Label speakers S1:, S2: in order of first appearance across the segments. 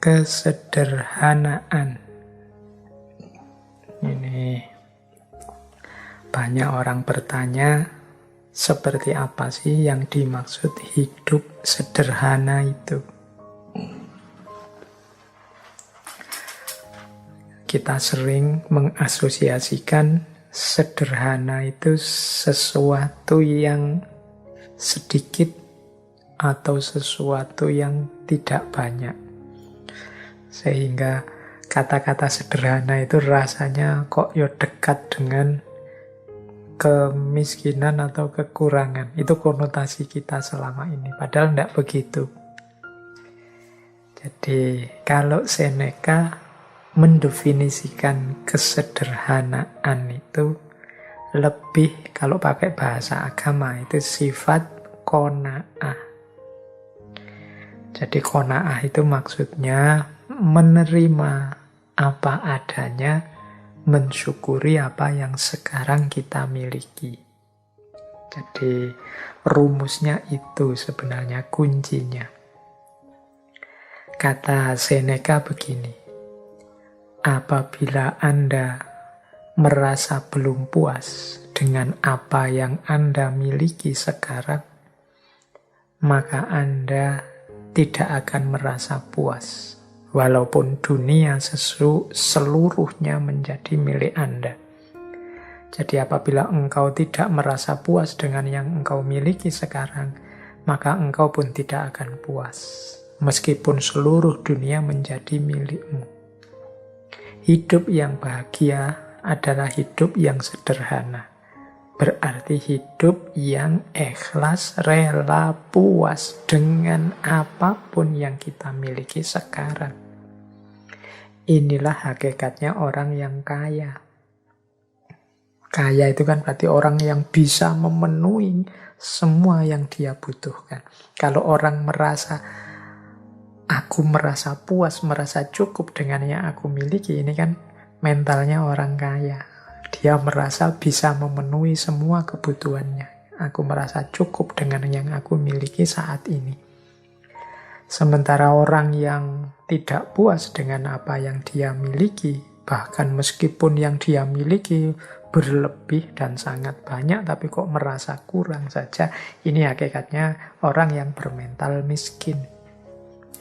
S1: kesederhanaan. Ini banyak orang bertanya, seperti apa sih yang dimaksud hidup sederhana itu? Kita sering mengasosiasikan sederhana itu sesuatu yang sedikit atau sesuatu yang tidak banyak. Sehingga kata-kata sederhana itu rasanya kok ya dekat dengan kemiskinan atau kekurangan. Itu konotasi kita selama ini. Padahal tidak begitu. Jadi kalau Seneca mendefinisikan kesederhanaan itu lebih, kalau pakai bahasa agama itu sifat qanaah. Jadi qanaah itu maksudnya menerima apa adanya, mensyukuri apa yang sekarang kita miliki. Jadi rumusnya itu sebenarnya kuncinya. Kata Seneca begini, apabila Anda merasa belum puas dengan apa yang Anda miliki sekarang, maka Anda tidak akan merasa puas. Walaupun dunia seluruhnya menjadi milik Anda. Jadi apabila engkau tidak merasa puas dengan yang engkau miliki sekarang, maka engkau pun tidak akan puas. Meskipun seluruh dunia menjadi milikmu. Hidup yang bahagia adalah hidup yang sederhana. Berarti hidup yang ikhlas, rela, puas dengan apapun yang kita miliki sekarang. Inilah hakikatnya orang yang kaya. Kaya itu kan berarti orang yang bisa memenuhi semua yang dia butuhkan. Kalau orang merasa, aku merasa puas, merasa cukup dengan yang aku miliki, ini kan mentalnya orang kaya. Dia merasa bisa memenuhi semua kebutuhannya. Aku merasa cukup dengan yang aku miliki saat ini. Sementara orang yang tidak puas dengan apa yang dia miliki, bahkan meskipun yang dia miliki berlebih dan sangat banyak, tapi kok merasa kurang saja, ini hakikatnya orang yang bermental miskin.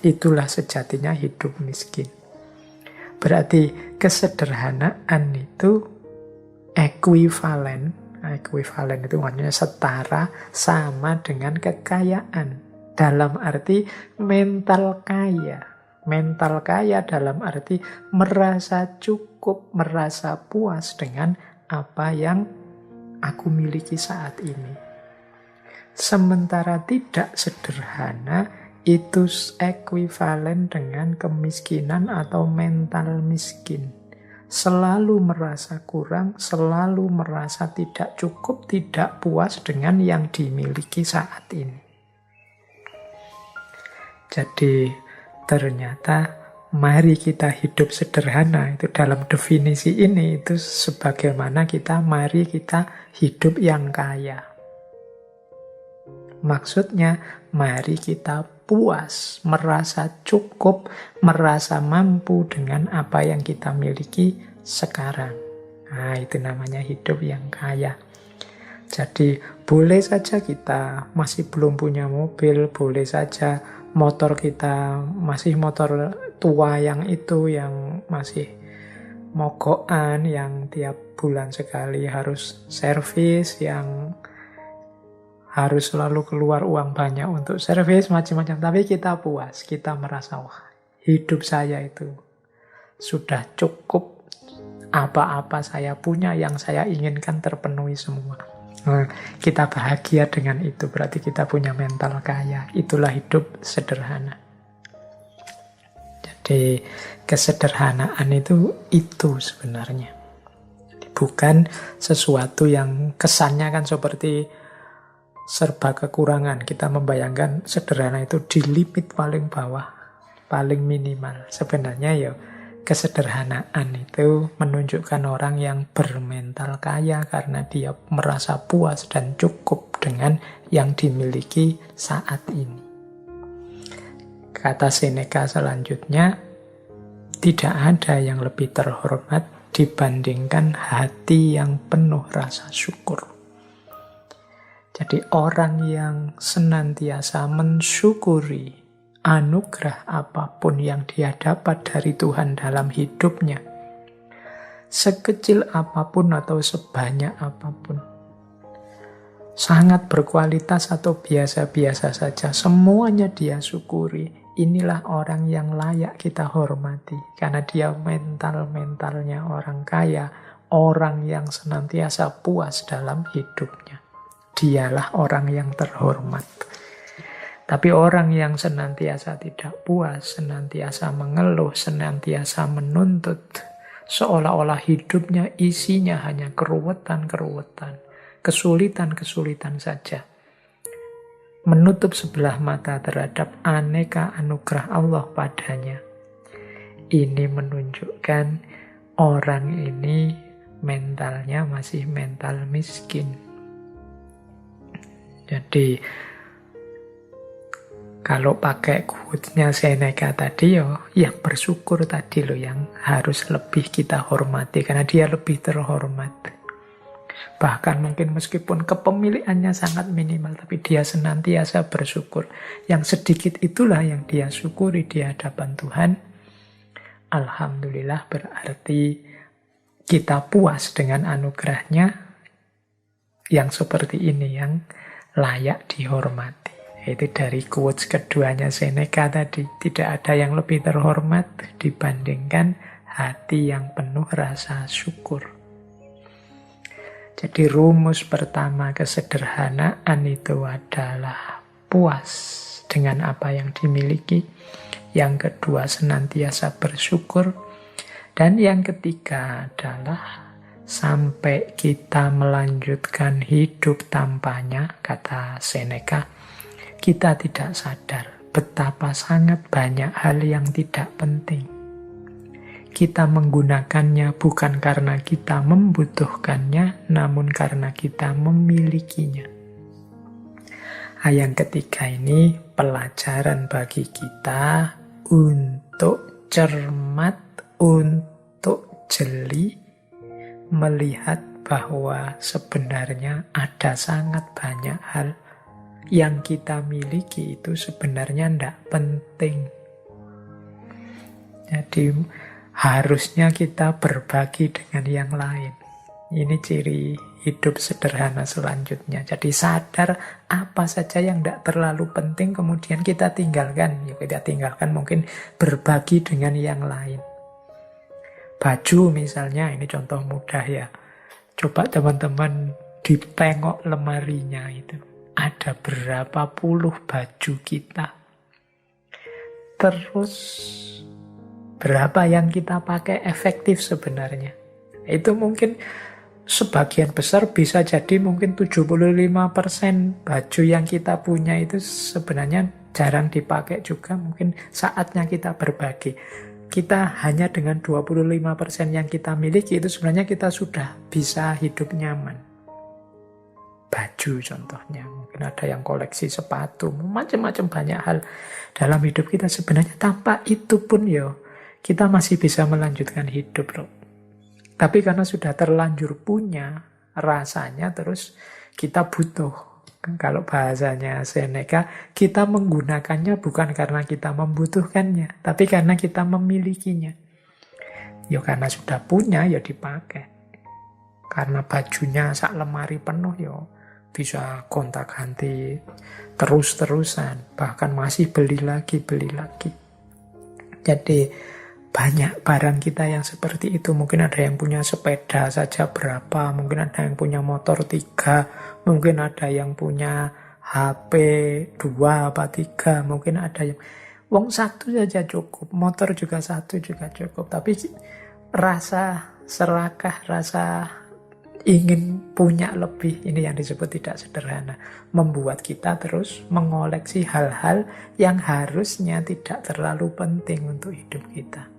S1: Itulah sejatinya hidup miskin. Berarti kesederhanaan itu ekuivalen itu maksudnya setara, sama dengan kekayaan. Dalam arti mental kaya. Mental kaya dalam arti merasa cukup, merasa puas dengan apa yang aku miliki saat ini. Sementara tidak sederhana itu ekuivalen dengan kemiskinan atau mental miskin. Selalu merasa kurang, selalu merasa tidak cukup, tidak puas dengan yang dimiliki saat ini. Jadi ternyata mari kita hidup sederhana, itu dalam definisi ini itu sebagaimana mari kita hidup yang kaya. Maksudnya mari kita puas, merasa cukup, merasa mampu dengan apa yang kita miliki sekarang. Nah, itu namanya hidup yang kaya. Jadi boleh saja kita masih belum punya mobil, boleh saja motor kita masih motor tua yang masih mogokan, yang tiap bulan sekali harus servis, yang harus selalu keluar uang banyak untuk servis, macam-macam. Tapi kita puas, kita merasa, wah, hidup saya itu sudah cukup, apa-apa saya punya, yang saya inginkan terpenuhi semua. Nah, kita bahagia dengan itu, berarti kita punya mental kaya. Itulah hidup sederhana. Jadi kesederhanaan itu sebenarnya. Bukan sesuatu yang kesannya kan seperti serba kekurangan. Kita membayangkan sederhana itu di limit paling bawah, paling minimal. Sebenarnya ya kesederhanaan itu menunjukkan orang yang bermental kaya karena dia merasa puas dan cukup dengan yang dimiliki saat ini. Kata Seneca selanjutnya, Tidak ada yang lebih terhormat dibandingkan hati yang penuh rasa syukur. Jadi orang yang senantiasa mensyukuri anugerah apapun yang dia dapat dari Tuhan dalam hidupnya, sekecil apapun atau sebanyak apapun, sangat berkualitas atau biasa-biasa saja, semuanya dia syukuri. Inilah orang yang layak kita hormati, karena dia mentalnya orang kaya, orang yang senantiasa puas dalam hidupnya. Dialah orang yang terhormat. Tapi orang yang senantiasa tidak puas, senantiasa mengeluh, senantiasa menuntut, seolah-olah hidupnya isinya hanya keruwetan-keruwetan, kesulitan-kesulitan saja, menutup sebelah mata terhadap aneka anugerah Allah padanya. Ini menunjukkan orang ini mentalnya masih mental miskin. Jadi kalau pakai quotes-nya Seneca tadi, yang bersyukur tadi yang harus lebih kita hormati, karena dia lebih terhormat. Bahkan mungkin meskipun kepemilikannya sangat minimal, tapi dia senantiasa bersyukur. Yang sedikit itulah yang dia syukuri di hadapan Tuhan. Alhamdulillah, berarti kita puas dengan anugerahnya yang seperti ini, yang layak dihormati. Itu dari quotes keduanya Seneca tadi. Tidak ada yang lebih terhormat dibandingkan hati yang penuh rasa syukur. Jadi rumus pertama kesederhanaan itu adalah puas dengan apa yang dimiliki. Yang kedua senantiasa bersyukur. Dan yang ketiga adalah sampai kita melanjutkan hidup tanpanya, kata Seneca, kita tidak sadar betapa sangat banyak hal yang tidak penting. Kita menggunakannya bukan karena kita membutuhkannya, namun karena kita memilikinya. Yang ketiga ini pelajaran bagi kita untuk cermat, untuk jeli, melihat bahwa sebenarnya ada sangat banyak hal yang kita miliki itu sebenarnya tidak penting. Jadi harusnya kita berbagi dengan yang lain. Ini ciri hidup sederhana selanjutnya. Jadi sadar apa saja yang tidak terlalu penting kemudian kita tinggalkan. Ya kita tinggalkan mungkin berbagi dengan yang lain. Baju misalnya, ini contoh mudah ya. Coba teman-teman ditengok lemarinya itu. Ada berapa puluh baju kita. Terus berapa yang kita pakai efektif sebenarnya. Itu mungkin sebagian besar bisa jadi mungkin 75% baju yang kita punya itu sebenarnya jarang dipakai juga. Mungkin saatnya kita berbagi. Kita hanya dengan 25% yang kita miliki itu sebenarnya kita sudah bisa hidup nyaman. Baju contohnya. Mungkin ada yang koleksi sepatu. Macam-macam banyak hal dalam hidup kita sebenarnya. Tanpa itu pun kita masih bisa melanjutkan hidup loh. Tapi karena sudah terlanjur punya, rasanya terus kita butuh. Kalau bahasanya Seneca, kita menggunakannya bukan karena kita membutuhkannya, tapi karena kita memilikinya. Karena sudah punya, dipakai. Karena bajunya sak lemari penuh, bisa gonta-ganti terus-terusan. Bahkan masih beli lagi. Jadi banyak barang kita yang seperti itu. Mungkin ada yang punya sepeda saja berapa, mungkin ada yang punya motor 3, mungkin ada yang punya HP 2 apa 3, mungkin ada yang wong 1 saja cukup, motor juga 1 juga cukup. Tapi rasa serakah, rasa ingin punya lebih, ini yang disebut tidak sederhana, membuat kita terus mengoleksi hal-hal yang harusnya tidak terlalu penting untuk hidup kita.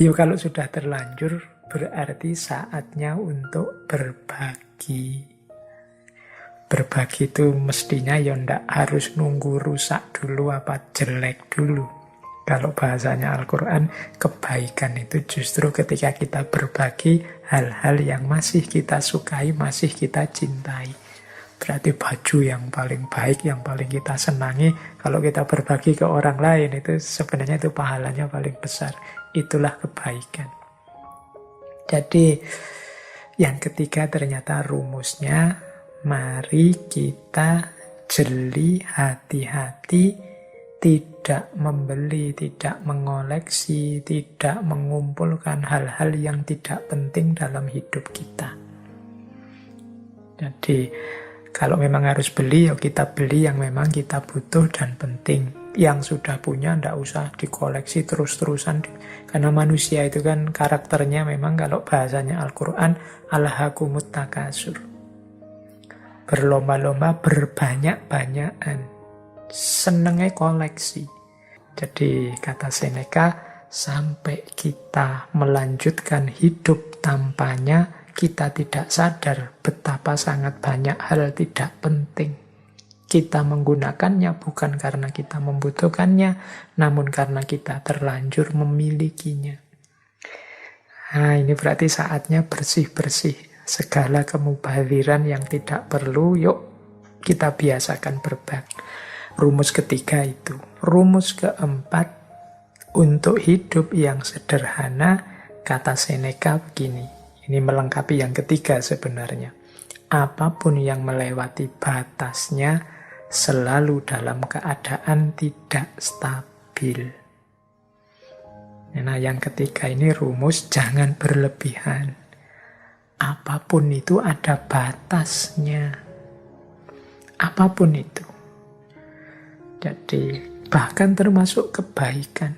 S1: Kalau sudah terlanjur, berarti saatnya untuk berbagi. Berbagi itu mestinya ndak harus nunggu rusak dulu apa jelek dulu. Kalau bahasanya Al-Quran, kebaikan itu justru ketika kita berbagi hal-hal yang masih kita sukai, masih kita cintai. Berarti baju yang paling baik, yang paling kita senangi, kalau kita berbagi ke orang lain, itu sebenarnya itu pahalanya paling besar. Itulah kebaikan. Jadi, yang ketiga ternyata rumusnya, mari kita jeli, hati-hati, tidak membeli, tidak mengoleksi, tidak mengumpulkan hal-hal yang tidak penting dalam hidup kita. Jadi, kalau memang harus beli, ya kita beli yang memang kita butuh dan penting. Yang sudah punya, tidak usah dikoleksi terus-terusan. Karena manusia itu kan karakternya memang kalau bahasanya Al-Quran, alhaakumut takasur. Berlomba-lomba, berbanyak-banyakan. Senengnya koleksi. Jadi kata Seneca, sampai kita melanjutkan hidup tampanya, kita tidak sadar betapa sangat banyak hal tidak penting. Kita menggunakannya bukan karena kita membutuhkannya, namun karena kita terlanjur memilikinya. Nah, ini berarti saatnya bersih-bersih. Segala kemubaziran yang tidak perlu, yuk kita biasakan berbagi. Rumus ketiga itu. Rumus keempat, untuk hidup yang sederhana, kata Seneca begini. Ini melengkapi yang ketiga sebenarnya. Apapun yang melewati batasnya, selalu dalam keadaan tidak stabil. Nah, yang ketiga ini rumus jangan berlebihan. Apapun itu ada batasnya. Apapun itu. Jadi, bahkan termasuk kebaikan.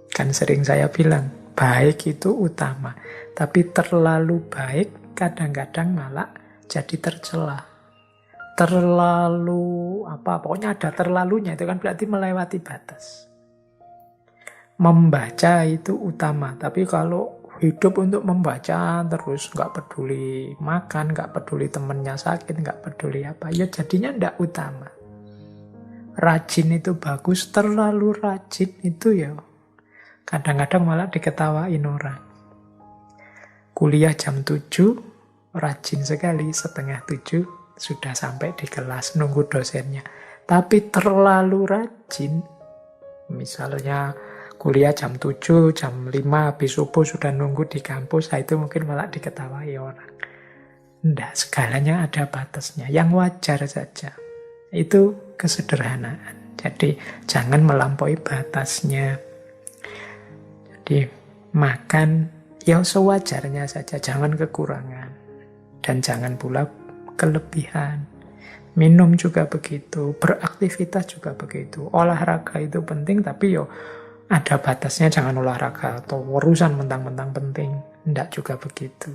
S1: Kan sering saya bilang, baik itu utama. Tapi terlalu baik, kadang-kadang malah jadi tercela. Terlalu, pokoknya ada terlalunya. Itu kan berarti melewati batas. Membaca itu utama. Tapi kalau hidup untuk membaca terus, nggak peduli makan, nggak peduli temennya sakit, nggak peduli apa, ya jadinya nggak utama. Rajin itu bagus, terlalu rajin itu ya kadang-kadang malah diketawain orang. Kuliah jam 7, rajin sekali, setengah 7 sudah sampai di kelas nunggu dosennya. Tapi terlalu rajin, misalnya kuliah jam 7, jam 5 habis subuh sudah nunggu di kampus, itu mungkin malah diketawain orang. Nggak, segalanya ada batasnya, yang wajar saja. Itu kesederhanaan. Jadi jangan melampaui batasnya. Jadi makan ya sewajarnya saja, jangan kekurangan. Dan jangan pula kelebihan. Minum juga begitu, beraktivitas juga begitu. Olahraga itu penting, tapi yo ada batasnya, jangan olahraga atau urusan mentang-mentang penting. Tidak juga begitu.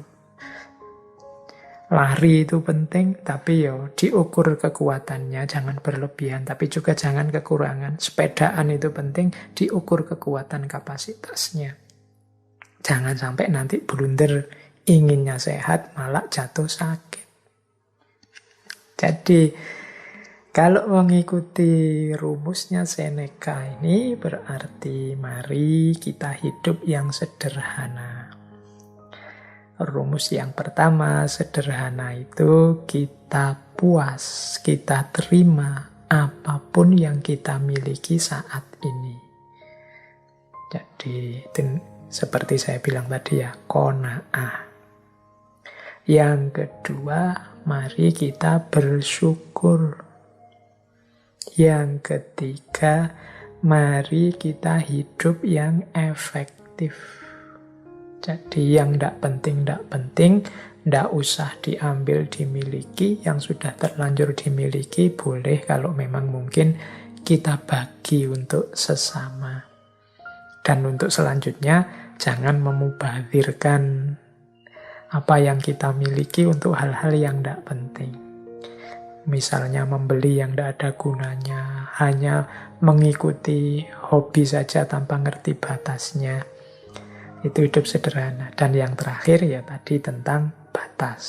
S1: Lari itu penting, tapi yo diukur kekuatannya, jangan berlebihan, tapi juga jangan kekurangan. Sepedaan itu penting, diukur kekuatan kapasitasnya. Jangan sampai nanti blunder, inginnya sehat, malah jatuh sakit. Jadi, kalau mengikuti rumusnya Seneca ini, berarti mari kita hidup yang sederhana. Rumus yang pertama, sederhana itu kita puas, kita terima apapun yang kita miliki saat ini. Jadi, seperti saya bilang tadi ya, qanaah. Yang kedua, mari kita bersyukur. Yang ketiga, mari kita hidup yang efektif. Jadi yang tidak penting, tidak usah diambil, dimiliki. Yang sudah terlanjur dimiliki, boleh kalau memang mungkin kita bagi untuk sesama. Dan untuk selanjutnya, jangan memubazirkan apa yang kita miliki untuk hal-hal yang tidak penting. Misalnya membeli yang tidak ada gunanya, hanya mengikuti hobi saja tanpa ngerti batasnya. Itu hidup sederhana. Dan yang terakhir ya tadi tentang batas.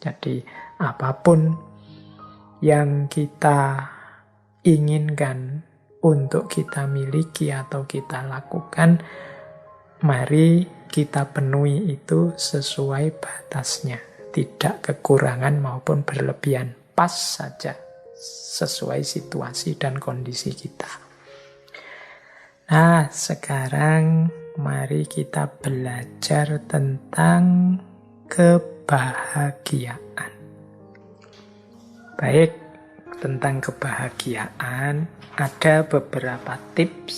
S1: Jadi apapun yang kita inginkan untuk kita miliki atau kita lakukan, mari kita penuhi itu sesuai batasnya. Tidak kekurangan maupun berlebihan. Pas saja sesuai situasi dan kondisi kita. Nah, sekarang mari kita belajar tentang kebahagiaan. Baik, tentang kebahagiaan ada beberapa tips,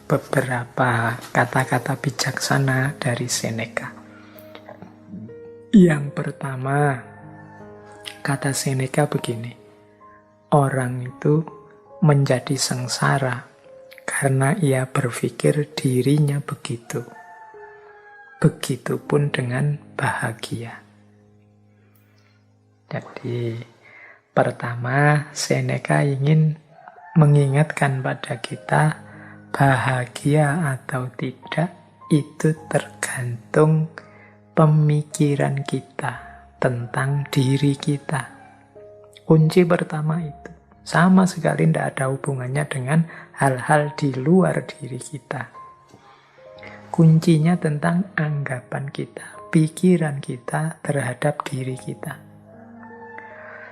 S1: beberapa kata-kata bijaksana dari Seneca. Yang pertama, kata Seneca begini, orang itu menjadi sengsara karena ia berpikir dirinya begitu. Begitupun dengan bahagia. Jadi, pertama, Seneca ingin mengingatkan pada kita, bahagia atau tidak itu tergantung pemikiran kita tentang diri kita. Kunci pertama itu sama sekali tidak ada hubungannya dengan hal-hal di luar diri kita. Kuncinya tentang anggapan kita, pikiran kita terhadap diri kita.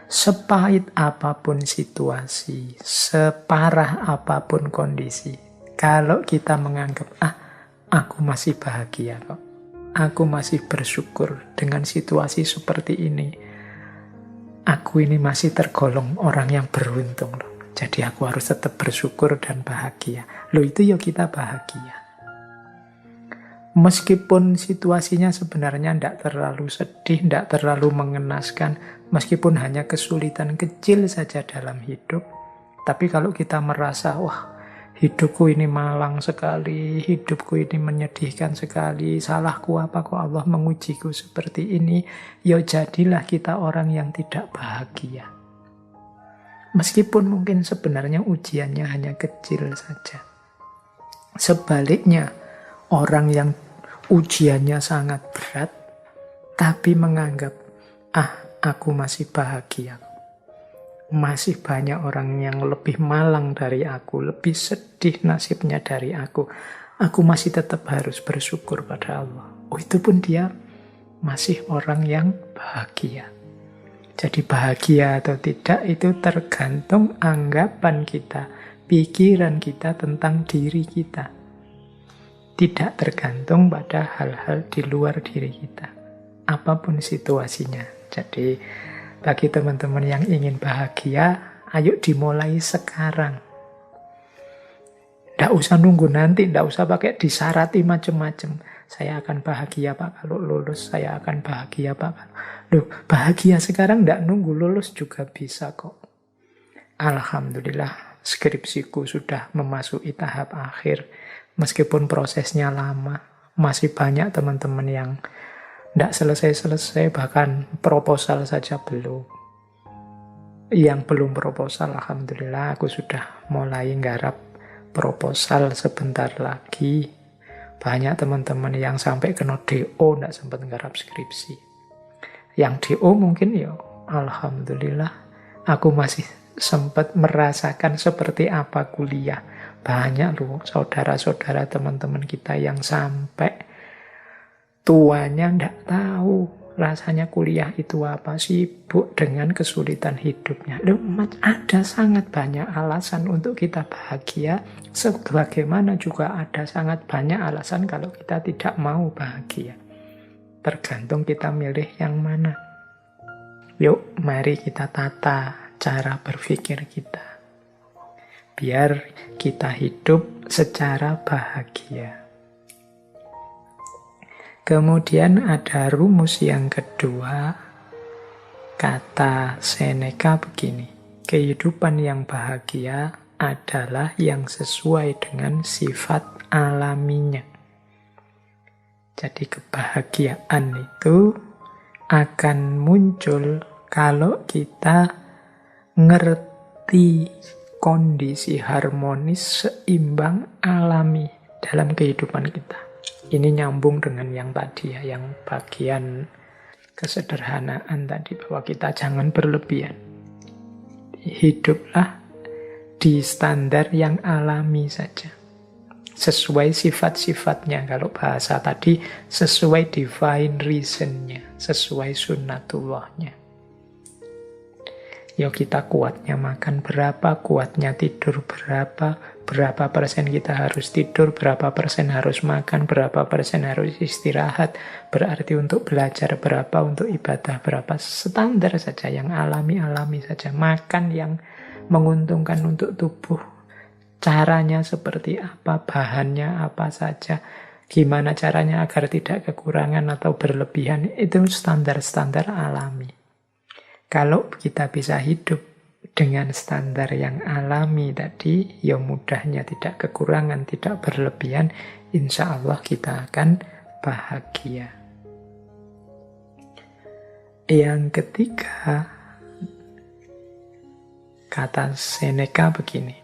S1: Sepahit apapun situasi, separah apapun kondisi, kalau kita menganggap, aku masih bahagia kok, aku masih bersyukur dengan situasi seperti ini, aku ini masih tergolong orang yang beruntung loh. Jadi aku harus tetap bersyukur dan bahagia. Loh, itu ya kita bahagia. Meskipun situasinya sebenarnya tidak terlalu sedih, tidak terlalu mengenaskan, meskipun hanya kesulitan kecil saja dalam hidup, tapi kalau kita merasa, wah, hidupku ini malang sekali, hidupku ini menyedihkan sekali, salahku apa kok Allah mengujiku seperti ini, ya jadilah kita orang yang tidak bahagia. Meskipun mungkin sebenarnya ujiannya hanya kecil saja. Sebaliknya, orang yang ujiannya sangat berat, tapi menganggap, aku masih bahagia. Masih banyak orang yang lebih malang dari aku, lebih sedih nasibnya dari aku. Aku masih tetap harus bersyukur pada Allah. Oh, itu pun dia masih orang yang bahagia. Jadi bahagia atau tidak itu tergantung anggapan kita, pikiran kita tentang diri kita. Tidak tergantung pada hal-hal di luar diri kita. Apapun situasinya. Jadi bagi teman-teman yang ingin bahagia, ayo dimulai sekarang. Tidak usah nunggu nanti, tidak usah pakai disarati macam-macam. Saya akan bahagia Pak kalau lulus, saya akan bahagia Pak. Loh, bahagia sekarang tidak nunggu lulus juga bisa kok. Alhamdulillah, skripsiku sudah memasuki tahap akhir. Meskipun prosesnya lama, masih banyak teman-teman yang tidak selesai-selesai, bahkan proposal saja belum. Yang belum proposal, alhamdulillah aku sudah mulai nggarap proposal sebentar lagi. Banyak teman-teman yang sampai kena DO tidak sempat nggarap skripsi. Yang DO mungkin ya, alhamdulillah aku masih sempat merasakan seperti apa kuliah. Banyak loh saudara-saudara teman-teman kita yang sampai tuanya tidak tahu rasanya kuliah itu apa, sibuk dengan kesulitan hidupnya. Loh, ada sangat banyak alasan untuk kita bahagia, sebagaimana juga ada sangat banyak alasan kalau kita tidak mau bahagia. Tergantung kita milih yang mana. Yuk, mari kita tata cara berpikir kita, biar kita hidup secara bahagia. Kemudian ada rumus yang kedua, kata Seneca begini, kehidupan yang bahagia adalah yang sesuai dengan sifat alaminya. Jadi kebahagiaan itu akan muncul kalau kita ngerti kondisi harmonis, seimbang, alami dalam kehidupan kita. Ini nyambung dengan yang tadi ya, yang bagian kesederhanaan tadi, bahwa kita jangan berlebihan. Hiduplah di standar yang alami saja. Sesuai sifat-sifatnya. Kalau bahasa tadi, sesuai divine reason-nya, sesuai sunnatullahnya. Ya kita kuatnya makan berapa, kuatnya tidur berapa, berapa persen kita harus tidur, berapa persen harus makan, berapa persen harus istirahat, berarti untuk belajar berapa, untuk ibadah berapa, standar saja, yang alami-alami saja. Makan yang menguntungkan untuk tubuh, caranya seperti apa, bahannya apa saja, gimana caranya agar tidak kekurangan atau berlebihan, itu standar-standar alami. Kalau kita bisa hidup dengan standar yang alami tadi, ya mudahnya tidak kekurangan, tidak berlebihan, insya Allah kita akan bahagia. Yang ketiga, kata Seneca begini,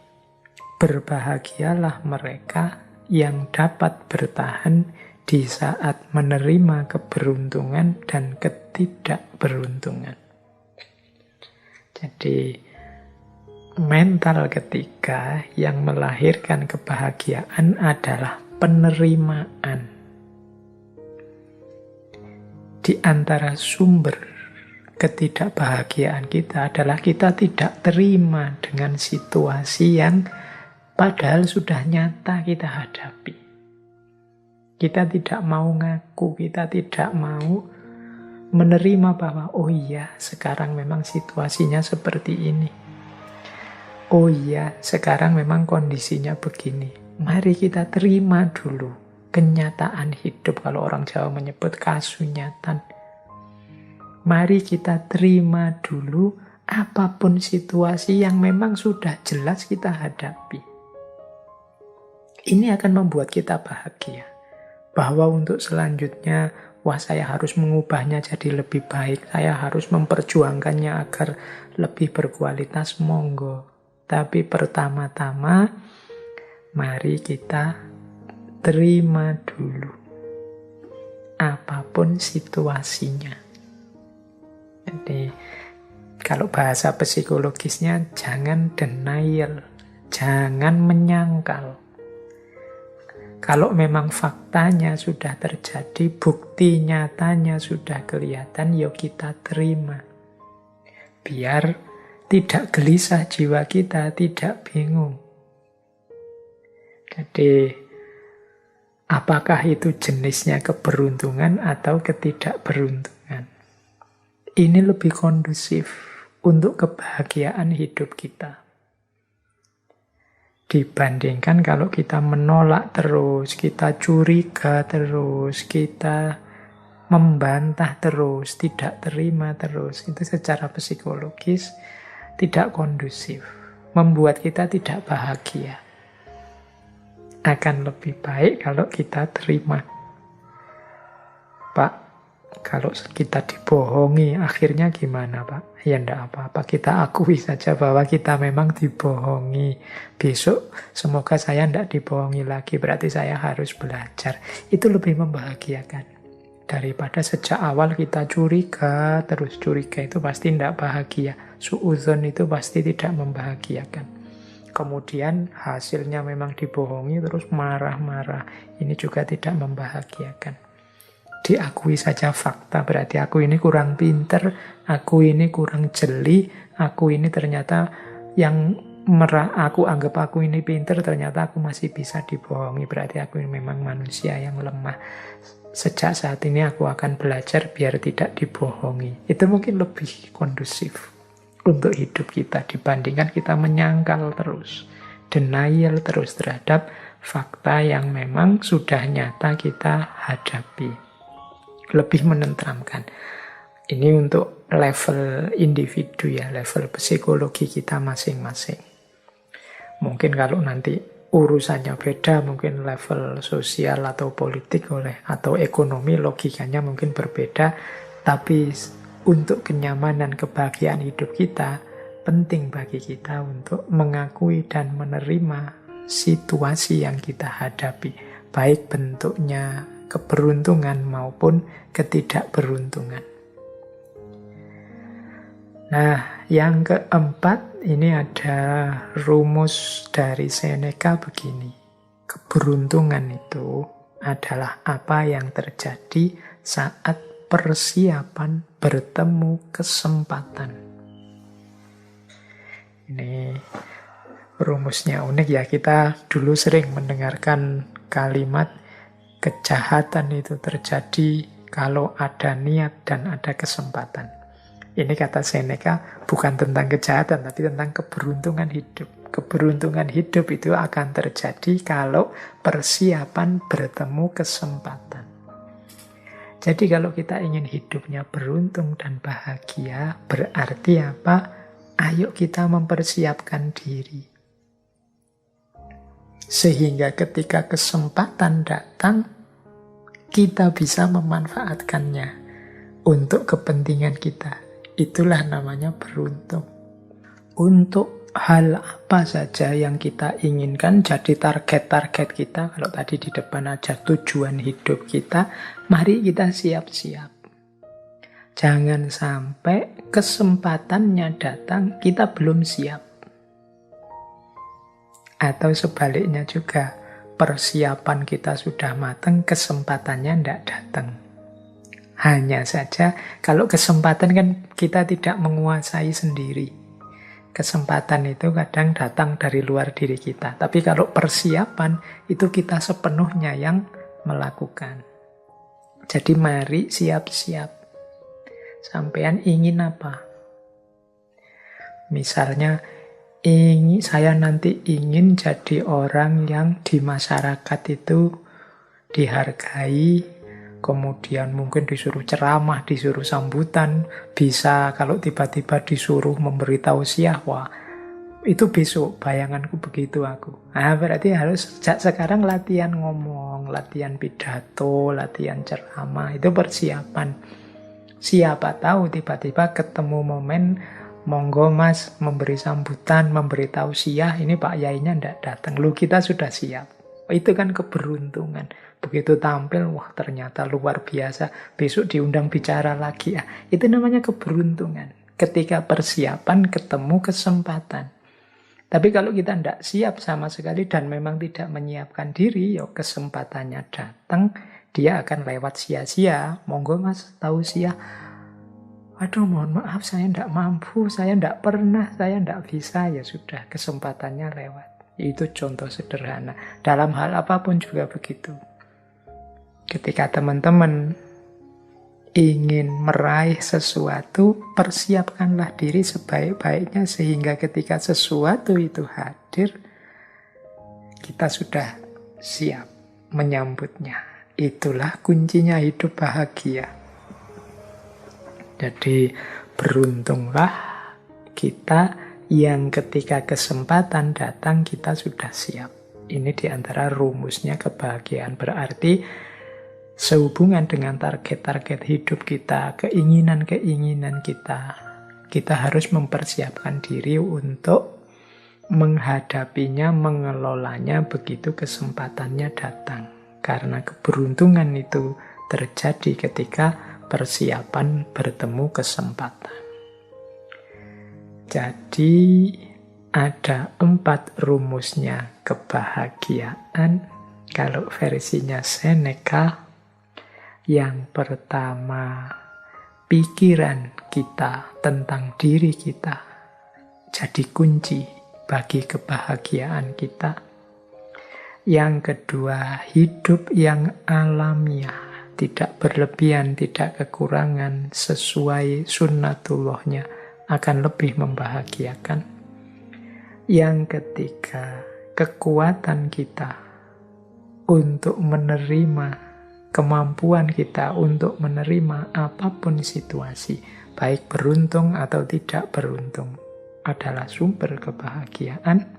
S1: berbahagialah mereka yang dapat bertahan di saat menerima keberuntungan dan ketidakberuntungan. Jadi, mental ketiga yang melahirkan kebahagiaan adalah penerimaan. Di antara sumber ketidakbahagiaan kita adalah kita tidak terima dengan situasi yang padahal sudah nyata kita hadapi. Kita tidak mau ngaku, kita tidak mau menerima bahwa oh iya, sekarang memang situasinya seperti ini. Oh iya, sekarang memang kondisinya begini. Mari kita terima dulu kenyataan hidup, kalau orang Jawa menyebut kasunyatan. Mari kita terima dulu apapun situasi yang memang sudah jelas kita hadapi. Ini akan membuat kita bahagia. Bahwa untuk selanjutnya, wah saya harus mengubahnya jadi lebih baik. Saya harus memperjuangkannya agar lebih berkualitas, monggo. Tapi pertama-tama, mari kita terima dulu apapun situasinya. Jadi, kalau bahasa psikologisnya, jangan denial, jangan menyangkal. Kalau memang faktanya sudah terjadi, bukti nyatanya sudah kelihatan, yuk kita terima. Biar tidak gelisah jiwa kita, tidak bingung. Jadi, apakah itu jenisnya keberuntungan atau ketidakberuntungan? Ini lebih kondusif untuk kebahagiaan hidup kita. Dibandingkan kalau kita menolak terus, kita curiga terus, kita membantah terus, tidak terima terus. Itu secara psikologis tidak kondusif. Membuat kita tidak bahagia. Akan lebih baik kalau kita terima. Pak, kalau kita dibohongi, akhirnya gimana Pak? Ya enggak apa-apa, kita akui saja bahwa kita memang dibohongi. Besok semoga saya enggak dibohongi lagi, berarti saya harus belajar. Itu lebih membahagiakan. Daripada sejak awal kita curiga, terus curiga itu pasti enggak bahagia. Suudzon itu pasti tidak membahagiakan. Kemudian hasilnya memang dibohongi, terus marah-marah. Ini juga tidak membahagiakan. Diakui saja fakta, berarti aku ini kurang pinter, aku ini kurang jeli, aku ini ternyata yang aku anggap aku ini pinter, ternyata aku masih bisa dibohongi, berarti aku ini memang manusia yang lemah. Sejak saat ini aku akan belajar biar tidak dibohongi. Itu mungkin lebih kondusif untuk hidup kita dibandingkan kita menyangkal terus, denial terus terhadap fakta yang memang sudah nyata kita hadapi. Lebih menenteramkan. Ini untuk level individu ya, level psikologi kita masing-masing. Mungkin kalau nanti urusannya beda, mungkin level sosial atau politik atau ekonomi logikanya mungkin berbeda, tapi untuk kenyamanan kebahagiaan hidup kita, penting bagi kita untuk mengakui dan menerima situasi yang kita hadapi, baik bentuknya keberuntungan maupun ketidakberuntungan. Nah, yang keempat ini ada rumus dari Seneca begini. Keberuntungan itu adalah apa yang terjadi saat persiapan bertemu kesempatan. Ini rumusnya unik ya, kita dulu sering mendengarkan kalimat kejahatan itu terjadi kalau ada niat dan ada kesempatan. Ini kata Seneca bukan tentang kejahatan, tapi tentang keberuntungan hidup. Keberuntungan hidup itu akan terjadi kalau persiapan bertemu kesempatan. Jadi kalau kita ingin hidupnya beruntung dan bahagia, berarti apa? Ayo kita mempersiapkan diri. Sehingga ketika kesempatan datang, kita bisa memanfaatkannya untuk kepentingan kita. Itulah namanya beruntung. Untuk hal apa saja yang kita inginkan jadi target-target kita, kalau tadi di depan aja tujuan hidup kita, mari kita siap-siap. Jangan sampai kesempatannya datang, kita belum siap. Atau sebaliknya juga, persiapan kita sudah matang, kesempatannya tidak datang. Hanya saja, kalau kesempatan kan kita tidak menguasai sendiri. Kesempatan itu kadang datang dari luar diri kita. Tapi kalau persiapan, itu kita sepenuhnya yang melakukan. Jadi mari siap-siap. Sampean ingin apa? Misalnya, saya nanti ingin jadi orang yang di masyarakat itu dihargai, kemudian mungkin disuruh ceramah, disuruh sambutan, bisa kalau tiba-tiba disuruh memberi tausiah, wah itu besok bayanganku begitu aku. Nah, berarti harus sejak sekarang latihan ngomong, latihan pidato, latihan ceramah, itu persiapan. Siapa tahu tiba-tiba ketemu momen, monggo mas memberi sambutan, memberi tausiah, ini Pak Yainya ndak datang, lu kita sudah siap. Itu kan keberuntungan. Begitu tampil, wah ternyata luar biasa, besok diundang bicara lagi. Ya, itu namanya keberuntungan. Ketika persiapan ketemu kesempatan. Tapi kalau kita tidak siap sama sekali dan memang tidak menyiapkan diri, ya kesempatannya datang, dia akan lewat sia-sia. Monggo mas tausiah. Aduh mohon maaf saya tidak mampu, saya tidak pernah, saya tidak bisa. Ya sudah, kesempatannya lewat. Itu contoh sederhana. Dalam hal apapun juga begitu. Ketika teman-teman ingin meraih sesuatu, persiapkanlah diri sebaik-baiknya sehingga ketika sesuatu itu hadir, kita sudah siap menyambutnya. Itulah kuncinya hidup bahagia. Jadi beruntunglah kita yang ketika kesempatan datang kita sudah siap. Ini diantara rumusnya kebahagiaan. Berarti sehubungan dengan target-target hidup kita, keinginan-keinginan kita, kita harus mempersiapkan diri untuk menghadapinya, mengelolanya begitu kesempatannya datang. Karena keberuntungan itu terjadi ketika persiapan bertemu kesempatan. Jadi ada 4 rumusnya kebahagiaan. Kalau versinya Seneca, yang pertama, pikiran kita tentang diri kita jadi kunci bagi kebahagiaan kita. Yang kedua, hidup yang alamiah, tidak berlebihan, tidak kekurangan, sesuai sunnatullahnya, akan lebih membahagiakan. Yang ketiga, kekuatan kita untuk menerima, kemampuan kita untuk menerima apapun situasi, baik beruntung atau tidak beruntung, adalah sumber kebahagiaan.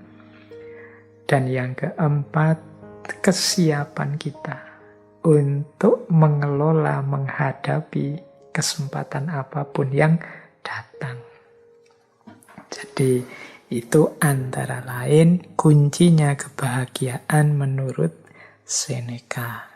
S1: Dan yang keempat, kesiapan kita untuk mengelola, menghadapi kesempatan apapun yang datang. Jadi itu antara lain kuncinya kebahagiaan menurut Seneca.